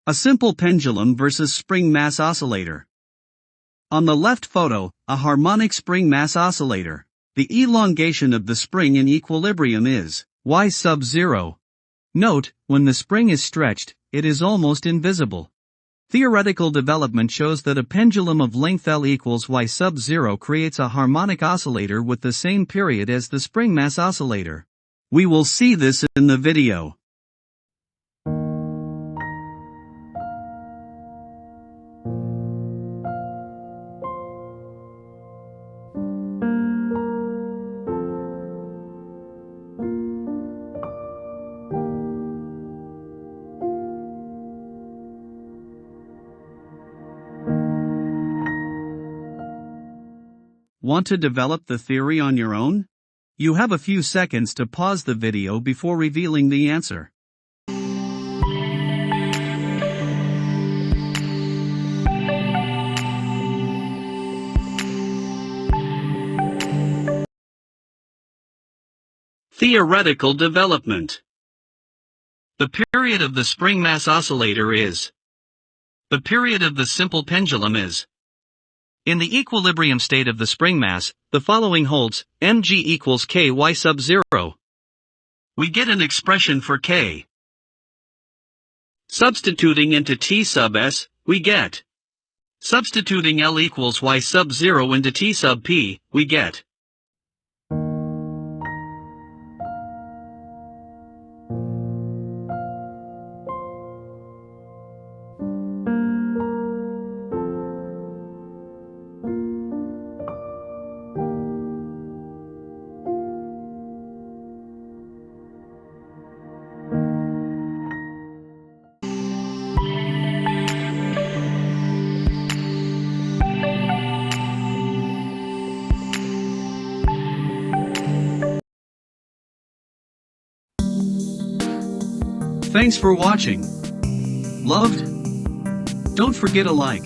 A simple pendulum versus spring mass oscillator. On the left photo, a harmonic spring mass oscillator. The elongation of the spring in equilibrium is y sub 0. Note, when the spring is stretched, it is almost invisible. Theoretical development shows that a pendulum of length L equals y sub 0 creates a harmonic oscillator with the same period as the spring mass oscillator. We will see this in the video. Want to develop the theory on your own? You have a few seconds to pause the video before revealing the answer. Theoretical development. The period of the spring mass oscillator is. The period of the simple pendulum is. In the equilibrium state of the spring mass, the following holds, mg equals k y sub 0. We get an expression for k. Substituting into t sub s, we get. Substituting L equals y sub 0 into t sub p, we get. Thanks for watching. Loved? Don't forget to like,